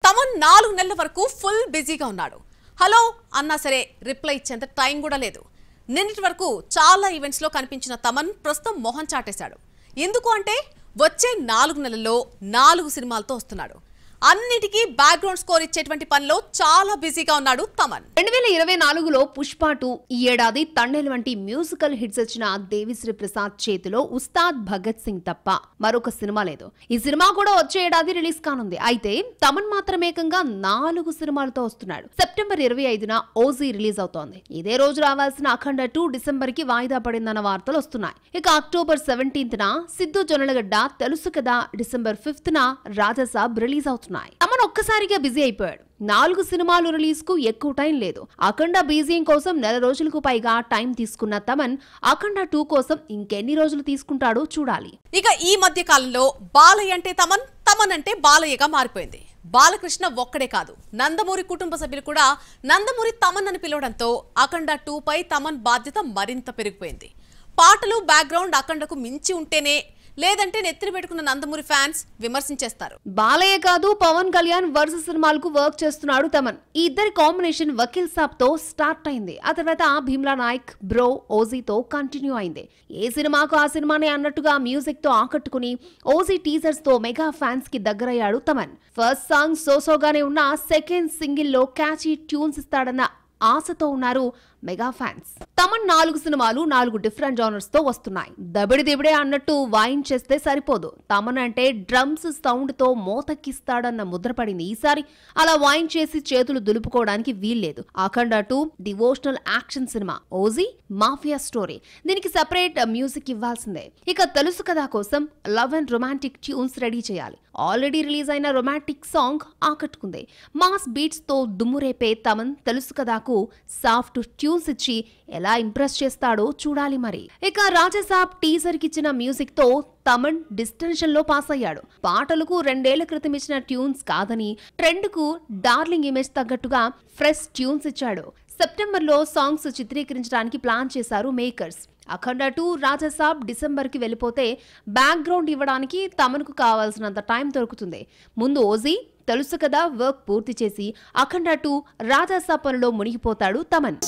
తమన్ 4 నెలల వరకు ఫుల్ బిజీగా ఉన్నాడు. హలో అన్నా సరే రిప్లై ఇచ్చేంత టైం కూడా లేదు. నిన్నటి వరకు చాలా ఈవెంట్స్ లో కనిపించిన తమన్ ప్రస్తుతం మొహం చాటేశాడు. ఎందుకు అంటే వచ్చే 4 నెలల్లో 4 సినిమాలతో వస్తున్నాడు. అన్నిటికీ బ్యాక్గ్రౌండ్ స్కోర్ ఇచ్చేటువంటి పనిలో చాలా బిజీగా ఉన్నాడు తమన్. 2024లో పుష్ప 2, ఈ ఏడాది తండేల్ వంటి మ్యూజికల్ హిట్స్ వచ్చిన దేవిశ్రీ ప్రసాద్ చేతిలో ఉస్తాద్ భగత్ సింగ్ తప్ప మరొక సినిమా లేదు. ఈ సినిమా కూడా వచ్చే ఏడాది రిలీజ్ కానుంది. అయితే తమన్ మాత్రం ఏకంగా 4 సినిమాలతో వస్తున్నాడు. సెప్టెంబర్ 25న ఓజీ రిలీజ్ అవుతోంది. ఇదే రోజు రావాల్సిన అఖండ 2 డిసెంబర్ కి వాయిదా పడిందన్న వార్తలు వస్తున్నాయి. ఇక అక్టోబర్ 17న సిద్ధు జొన్నలగడ్డ తెలుసు కదా, డిసెంబర్ 5న రాజాసాబ్ రిలీజ్ అవుతుంది. తమన్ ఒక్కసారిగా బిజీ అయిపోయాడు. 4 సినిమాలు రిలీజ్ కు ఎక్కువ టైం లేదు. అఖండ బీజింగ్ కోసం 1 రోజులకు పైగా టైం తీసుకున్న తమన్ అఖండ 2 కోసం ఇంకెన్ని రోజులు తీసుకుంటాడో చూడాలి. ఇక ఈ మధ్య కాలంలో బాలయ్య అంటే తమన్, తమన్ అంటే బాలయ్యగా మారిపోయింది. బాలకృష్ణ ఒక్కడే కాదు, నందమూరి కుటుంబ సభ్యులు కూడా నందమూరి తమన్ అని పిలవడంతో అఖండ 2 పై తమన్ బాధ్యత మరింత పెరిగిపోయింది. పాటలు బ్యాక్గ్రౌండ్ అఖండకు మించి ఉంటేనే, లేదంటే నెత్తిన పెట్టుకున్న నందమూరి ఫ్యాన్స్ విమర్శించేస్తారు. బాలయ్య కాదు, పవన్ కళ్యాణ్ వరుస సినిమాలకు వర్క్ చేస్తున్నాడు తమన్. ఈ ఇద్దరి కాంబినేషన్ వకీల్ సాబ్ తో స్టార్ట్ అయింది. ఆ తర్వాత భీమ్లా నాయక్, బ్రో, ఓజీతో కంటిన్యూ అయింది. ఏ సినిమాకు ఆ సినిమానే అన్నట్టుగా మ్యూజిక్ తో ఆకట్టుకుని ఓజీ టీజర్స్ తో మెగా ఫ్యాన్స్ కి దగ్గరయ్యాడు తమన్. ఫస్ట్ సాంగ్ సోసోగానే ఉన్న సెకండ్ సింగిల్ లో క్యాచీ ట్యూన్స్ ఇస్తాడన్న ఆశతో ఉన్నారు మెగా ఫ్యాన్స్. తమన్ 4 సినిమాలు 4 డిఫరెంట్ జానర్స్ తో వస్తున్నాయి. దబిడి దిబిడే అన్నట్టు వాయించేస్తే సరిపోదు. తమన్ అంటే డ్రమ్స్ సౌండ్ తో మోతక్కిస్తాడన్న ముద్రపడింది. ఈసారి అలా వాయించేసి చేతులు దులుపుకోవడానికి వీల్లేదు. అఖండ 2 devotional action cinema, OG mafia story. దీనికి సెపరేట్ మ్యూజిక్ ఇవ్వాల్సిందే. ఇక తెలుసు కదా కోసం love and romantic tunes ready చేయాలి. ఆల్రెడీ రిలీజ్ అయిన రొమాంటిక్ సాంగ్ ఆకట్టుకుంది. మాస్ బీట్స్ తో దుమ్మురేపే తమన్ తెలుసు కదాకు సాఫ్ట్ ట్యూన్స్ ఇచ్చి ఎలా ఇంప్రెస్ చేస్తాడో చూడాలి మరి. ఇక రాజాసాబ్ టీజర్ కి ఇచ్చిన మ్యూజిక్ తో తమన్ డిస్టెన్షన్ లో పాస్ అయ్యాడు. పాటలకు 2 ఏళ్ల క్రితం ఇచ్చిన ట్యూన్స్ కాదని ట్రెండ్ కు డార్లింగ్ ఇమేజ్ తగ్గట్టుగా ఫ్రెష్ ట్యూన్స్ ఇచ్చాడు. సెప్టెంబర్ లో సాంగ్స్ చిత్రీకరించడానికి ప్లాన్ చేశారు మేకర్స్. అఖండ 2 రాజాసాబ్ డిసెంబర్ కి వెళ్ళిపోతే బ్యాక్గ్రౌండ్ ఇవ్వడానికి తమన్కు కావాల్సినంత టైం దొరుకుతుంది. ముందు ఓజీ తెలుసు కదా వర్క్ పూర్తి చేసి అఖండ 2 రాజాసాబ్ పనిలో మునిగిపోతాడు తమన్.